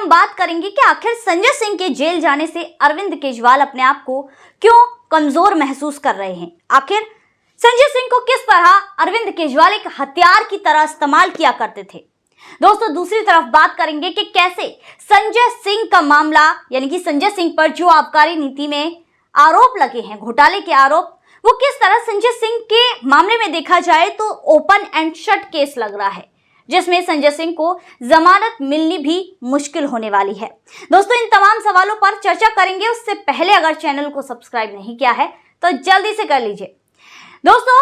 हम बात करेंगे कि आखिर संजय सिंह के जेल जाने से अरविंद केजरीवाल अपने आप को क्यों कमजोर महसूस कर रहे हैं। आखिर संजय सिंह को किस तरह अरविंद केजरीवाल एक हथियार की तरह इस्तेमाल किया करते थे। दोस्तों, दूसरी तरफ बात करेंगे कि कैसे संजय सिंह का मामला, यानी कि संजय सिंह पर जो आबकारी नीति में आरोप लगे हैं, घोटाले के आरोप, वो किस तरह संजय सिंह के मामले में देखा जाए तो ओपन एंड शट केस लग रहा है, जिसमें संजय सिंह को जमानत मिलनी भी मुश्किल होने वाली है। दोस्तों, इन तमाम सवालों पर चर्चा करेंगे। उससे पहले अगर चैनल को सब्सक्राइब नहीं किया है तो जल्दी से कर लीजिए। दोस्तों,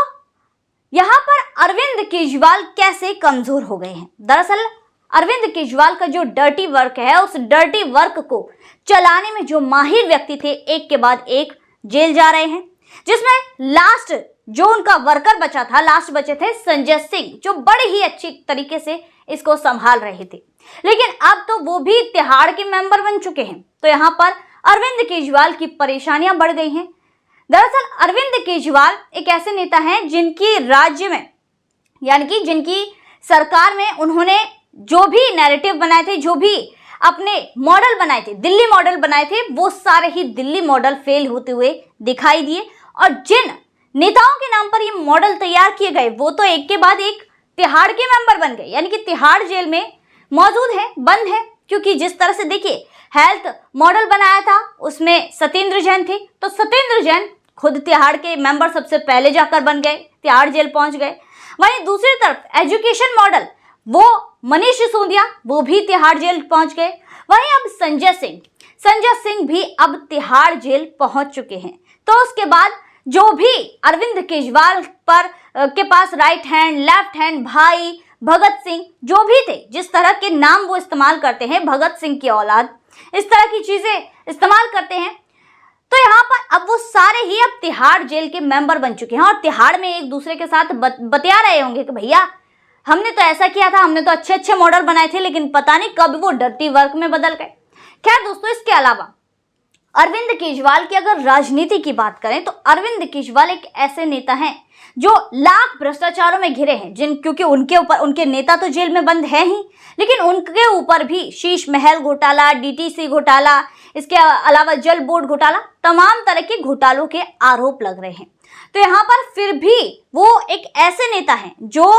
यहाँ पर अरविंद केजरीवाल कैसे कमजोर हो गए हैं। दरअसल अरविंद केजरीवाल का जो डर्टी वर्क है, उस डर्टी वर्क को चलाने में जो माहिर व्यक्ति थे, एक के बाद एक जेल जा रहे हैं, जिसमें लास्ट जो उनका वर्कर बचा था, लास्ट बचे थे संजय सिंह, जो बड़े ही अच्छी तरीके से इसको संभाल रहे थे। लेकिन अब तो वो भी तिहाड़ के मेंबर बन चुके हैं, तो यहाँ पर अरविंद केजरीवाल की परेशानियां बढ़ गई हैं। दरअसल अरविंद केजरीवाल एक ऐसे नेता हैं जिनकी राज्य में, यानी कि जिनकी सरकार में उन्होंने जो भी नैरेटिव बनाए थे, जो भी अपने मॉडल बनाए थे, दिल्ली मॉडल बनाए थे, वो सारे ही दिल्ली मॉडल फेल होते हुए दिखाई दिए। और जिन नेताओं के नाम पर ये मॉडल तैयार किए गए, वो तो एक के बाद एक तिहाड़ के मेंबर बन गए, यानी कि तिहाड़ जेल में मौजूद है, बंद है। क्योंकि जिस तरह से देखिए, हेल्थ मॉडल बनाया था, उसमें सत्येंद्र जैन थे, तो सत्येंद्र जैन खुद तिहाड़ के मेंबर सबसे पहले जाकर बन गए, तिहाड़ जेल पहुंच गए। वहीं दूसरी तरफ एजुकेशन मॉडल, वो मनीष सिसोदिया, वो भी तिहाड़ जेल पहुंच गए। वहीं अब संजय सिंह भी अब तिहाड़ जेल पहुंच चुके हैं। तो उसके बाद जो भी अरविंद केजरीवाल पर के पास राइट हैंड, लेफ्ट हैंड, भाई भगत सिंह, जो भी थे, जिस तरह के नाम वो इस्तेमाल करते हैं, भगत सिंह की औलाद, इस तरह की चीजें इस्तेमाल करते हैं, तो यहाँ पर अब वो सारे ही अब तिहाड़ जेल के मेंबर बन चुके हैं और तिहाड़ में एक दूसरे के साथ बतिया रहे होंगे कि भैया हमने तो ऐसा किया था, हमने तो अच्छे अच्छे मॉडल बनाए थे, लेकिन पता नहीं कब वो डर्टी वर्क में बदल गए। खैर दोस्तों, इसके अलावा अरविंद केजरीवाल की अगर राजनीति की बात करें तो अरविंद केजरीवाल एक ऐसे नेता हैं जो लाख भ्रष्टाचारों में घिरे हैं, क्योंकि उनके ऊपर, उनके नेता तो जेल में बंद है ही, लेकिन उनके ऊपर भी शीश महल घोटाला, डीटीसी घोटाला, इसके अलावा जल बोर्ड घोटाला, तमाम तरह के घोटालों के आरोप लग रहे हैं। तो यहाँ पर फिर भी वो एक ऐसे नेता हैं जो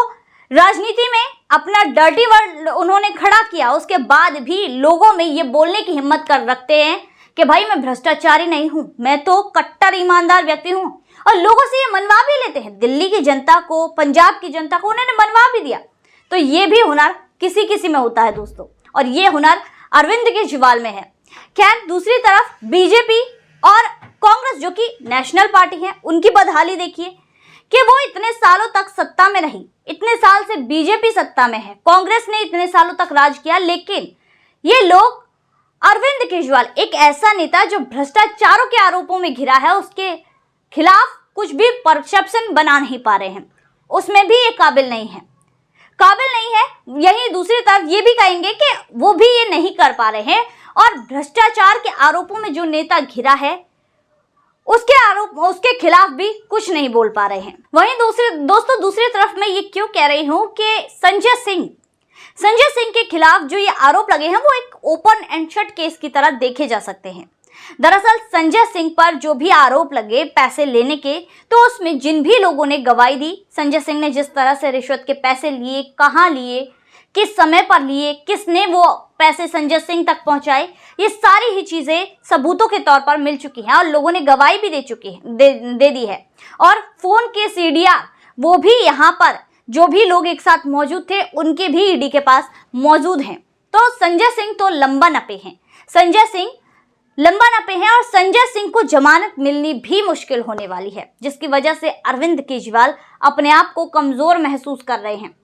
राजनीति में अपना डर्टी वर्ड उन्होंने खड़ा किया, उसके बाद भी लोगों में ये बोलने की हिम्मत कर रखते हैं कि भाई मैं भ्रष्टाचारी नहीं हूं, मैं तो कट्टर ईमानदार व्यक्ति हूं। और लोगों से ये मनवा भी लेते हैं, दिल्ली की जनता को, पंजाब की जनता को उन्होंने मनवा भी दिया। तो ये भी हुनर किसी किसी में होता है दोस्तों, और ये हुनर अरविंद केजरीवाल में है। खैर दूसरी तरफ बीजेपी और कांग्रेस, जो कि नेशनल पार्टी है, उनकी बदहाली देखिए कि वो इतने सालों तक सत्ता में रही, इतने साल से बीजेपी सत्ता में है, कांग्रेस ने इतने सालों तक राज किया, लेकिन ये लोग अरविंद केजरीवाल, एक ऐसा नेता जो भ्रष्टाचारों के आरोपों में घिरा है, उसके खिलाफ कुछ भी परसेप्शन बना नहीं पा रहे हैं, उसमें भी ये काबिल नहीं है। यही दूसरी तरफ ये भी कहेंगे कि वो भी ये नहीं कर पा रहे हैं, और भ्रष्टाचार के आरोपों में जो नेता घिरा है उसके खिलाफ भी कुछ नहीं बोल पा रहे हैं। वहीं दूसरी तरफ मैं ये क्यों कह रही हूं कि संजय सिंह के खिलाफ जो ये आरोप लगे हैं वो एक ओपन एंड शट केस की तरह देखे जा सकते हैं। दरअसल संजय सिंह पर जो भी आरोप लगे पैसे लेने के, तो उसमें जिन भी लोगों ने गवाही दी, संजय सिंह ने जिस तरह से रिश्वत के पैसे लिए, कहाँ लिए, किस समय पर लिए, किसने वो पैसे संजय सिंह तक पहुंचाए, ये सारी ही चीजें सबूतों के तौर पर मिल चुकी हैं और लोगों ने गवाही भी दे दी है। और फोन के सीडीआर वो भी यहाँ पर जो भी लोग एक साथ मौजूद थे उनके भी ईडी के पास मौजूद हैं। तो संजय सिंह तो लंबा नपे हैं, और संजय सिंह को जमानत मिलनी भी मुश्किल होने वाली है, जिसकी वजह से अरविंद केजरीवाल अपने आप को कमजोर महसूस कर रहे हैं।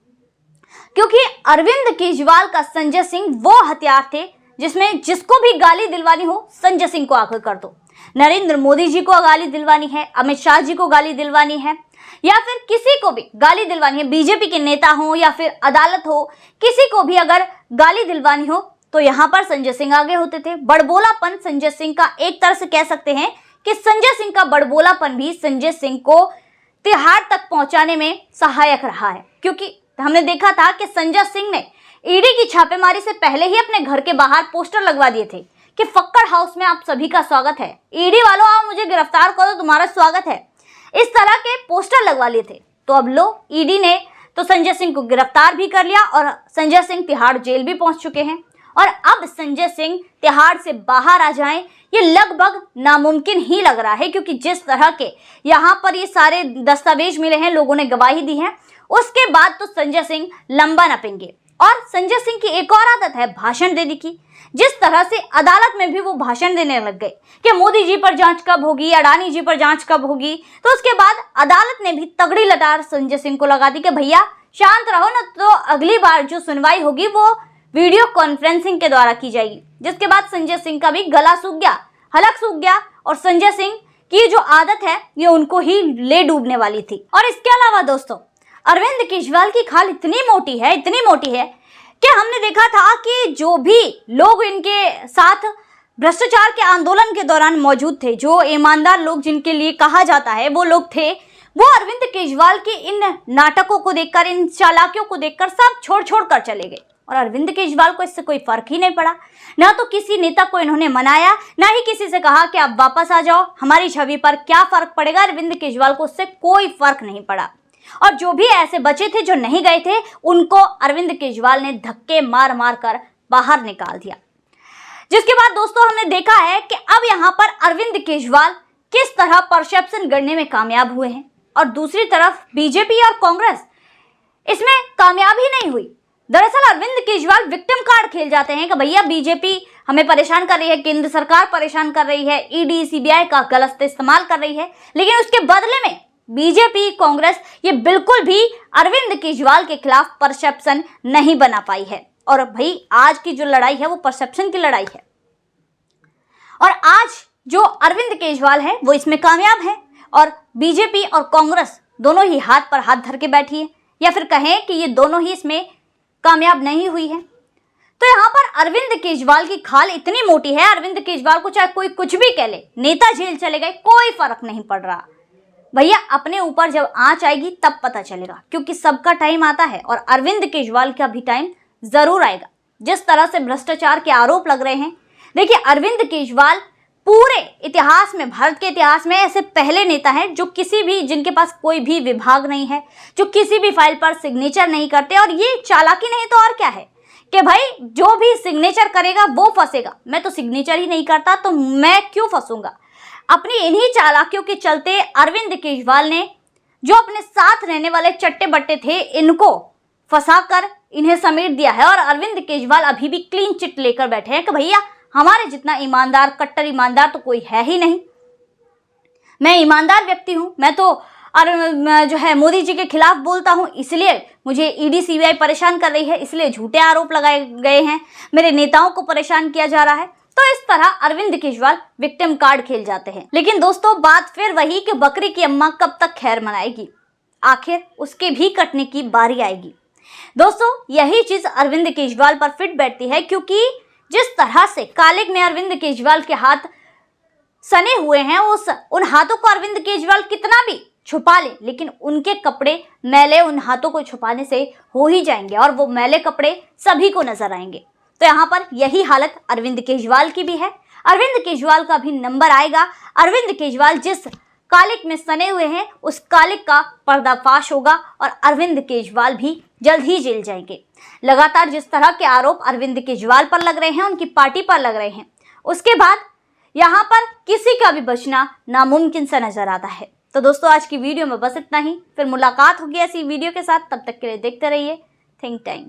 क्योंकि अरविंद केजरीवाल का संजय सिंह वो हथियार थे जिसमें जिसको भी गाली दिलवानी हो, संजय सिंह को आकर कर दो। नरेंद्र मोदी जी को गाली दिलवानी है, अमित शाह जी को गाली दिलवानी है, या फिर किसी को भी गाली दिलवानी है, बीजेपी के नेता हो या फिर अदालत हो, किसी को भी अगर गाली दिलवानी हो तो यहाँ पर संजय सिंह आगे होते थे। बड़बोलापन संजय सिंह का, एक तरह से कह सकते हैं कि संजय सिंह का बड़बोलापन भी संजय सिंह को तिहाड़ तक पहुंचाने में सहायक रहा है। क्योंकि हमने देखा था कि संजय सिंह ने ईडी की छापेमारी से पहले ही अपने घर के बाहर पोस्टर लगवा दिए थे कि फक्कड़ हाउस में आप सभी का स्वागत है, ईडी वालों आओ मुझे गिरफ्तार करो, तुम्हारा स्वागत है। इस तरह के पोस्टर लगवा लिए थे। तो अब लो, ईडी ने तो संजय सिंह को गिरफ्तार भी कर लिया और संजय सिंह तिहाड़ जेल भी पहुंच चुके हैं। और अब संजय सिंह तिहाड़ से बाहर आ जाएं, ये लगभग नामुमकिन ही लग रहा है, क्योंकि जिस तरह के यहाँ पर ये सारे दस्तावेज मिले हैं, लोगों ने गवाही दी है, उसके बाद तो संजय सिंह लंबा नपेंगे। और संजय सिंह की एक और आदत है भाषण देने की। जिस तरह से अदालत में भी वो भाषण देने लग गए कि मोदी जी पर जांच कब होगी, अडानी जी पर जांच कब होगी, तो उसके बाद अदालत ने भी तगड़ी लटार संजय सिंह को लगा दी कि भैया शांत रहो ना, तो अगली बार जो सुनवाई होगी वो वीडियो कॉन्फ्रेंसिंग के द्वारा की जाएगी। जिसके बाद संजय सिंह का भी गला सूख गया, हलक सूख गया और संजय सिंह की जो आदत है ये उनको ही ले डूबने वाली थी। और इसके अलावा दोस्तों, अरविंद केजरीवाल की खाल इतनी मोटी है कि हमने देखा था कि जो भी लोग इनके साथ भ्रष्टाचार के आंदोलन के दौरान मौजूद थे, जो ईमानदार लोग जिनके लिए कहा जाता है वो लोग थे, वो अरविंद केजरीवाल के इन नाटकों को देखकर, इन चालाकियों को देखकर सब छोड़ कर चले गए। और अरविंद केजरीवाल को इससे कोई फर्क ही नहीं पड़ा। ना तो किसी नेता को इन्होंने मनाया, ना ही किसी से कहा कि आप वापस आ जाओ, हमारी छवि पर क्या फर्क पड़ेगा। अरविंद केजरीवाल को उससे कोई फर्क नहीं पड़ा। और जो भी ऐसे बचे थे जो नहीं गए थे, उनको अरविंद केजरीवाल ने धक्के मार कर बाहर निकाल दिया। जिसके बाद दोस्तों हमने देखा है कि अब यहाँ पर अरविंद केजरीवाल किस तरह परसेप्शन गढ़ने में कामयाब हुए हैं, और दूसरी तरफ बीजेपी और कांग्रेस इसमें कामयाब ही नहीं हुई। दरअसल अरविंद केजरीवाल विक्टिम कार्ड खेल जाते हैं कि भैया बीजेपी हमें परेशान कर रही है, केंद्र सरकार परेशान कर रही है, ईडी सीबीआई का गलत इस्तेमाल कर रही है, लेकिन उसके बदले में बीजेपी कांग्रेस ये बिल्कुल भी अरविंद केजरीवाल के खिलाफ परसेप्शन नहीं बना पाई है। और भाई आज की जो लड़ाई है वो परसेप्शन की लड़ाई है, और आज जो अरविंद केजरीवाल है वो इसमें कामयाब है, और बीजेपी और कांग्रेस दोनों ही हाथ पर हाथ धर के बैठी है, या फिर कहें कि ये दोनों ही इसमें कामयाब नहीं हुई है। तो यहाँ पर अरविंद केजरीवाल की खाल इतनी मोटी है, अरविंद केजरीवाल को चाहे कोई कुछ भी कह ले, नेता जेल चले गए, कोई फर्क नहीं पड़ रहा। भैया अपने ऊपर जब आंच आएगी तब पता चलेगा, क्योंकि सबका टाइम आता है और अरविंद केजरीवाल का भी टाइम जरूर आएगा। जिस तरह से भ्रष्टाचार के आरोप लग रहे हैं, देखिए अरविंद केजरीवाल पूरे इतिहास में, भारत के इतिहास में ऐसे पहले नेता हैं जो जिनके पास कोई भी विभाग नहीं है, जो किसी भी फाइल पर सिग्नेचर नहीं करते। और ये चालाकी नहीं तो और क्या है कि भाई जो भी सिग्नेचर करेगा वो फंसेगा, मैं तो सिग्नेचर ही नहीं करता तो मैं क्यों फंसूंगा। अपनी इन्हीं चालाकियों के चलते अरविंद केजरीवाल ने जो अपने साथ रहने वाले चट्टे बट्टे थे, इनको फंसाकर इन्हें समेट दिया है। और अरविंद केजरीवाल अभी भी क्लीन चिट लेकर बैठे हैं कि भैया हमारे जितना ईमानदार, कट्टर ईमानदार तो कोई है ही नहीं। मैं ईमानदार व्यक्ति हूं, मैं तो जो है मोदी जी के खिलाफ बोलता हूं, इसलिए मुझे ईडी सीबीआई परेशान कर रही है, इसलिए झूठे आरोप लगाए गए हैं, मेरे नेताओं को परेशान किया जा रहा है। तो इस तरह अरविंद केजरीवाल विक्टिम कार्ड खेल जाते हैं। लेकिन दोस्तों बात फिर वही कि बकरी की अम्मा कब तक खैर मनाएगी, आखिर उसके भी कटने की बारी आएगी। दोस्तों यही चीज अरविंद केजरीवाल पर फिट बैठती है, क्योंकि जिस तरह से कालिक में अरविंद केजरीवाल के हाथ सने हुए हैं, उन हाथों को अरविंद केजरीवाल कितना भी छुपा ले, लेकिन उनके कपड़े मैले उन हाथों को छुपाने से हो ही जाएंगे, और वो मैले कपड़े सभी को नजर आएंगे। तो यहाँ पर यही हालत अरविंद केजरीवाल की भी है। अरविंद केजरीवाल का भी नंबर आएगा। अरविंद केजरीवाल जिस कालिक में सने हुए हैं, उस कालिक का पर्दाफाश होगा और अरविंद केजरीवाल भी जल्द ही जेल जाएंगे। लगातार जिस तरह के आरोप अरविंद केजरीवाल पर लग रहे हैं, उनकी पार्टी पर लग रहे हैं, उसके बाद यहाँ पर किसी का भी बचना नामुमकिन सा नजर आता है। तो दोस्तों आज की वीडियो में बस इतना ही, फिर मुलाकात होगी ऐसी वीडियो के साथ। तब तक के लिए देखते रहिए थिंक टाइम।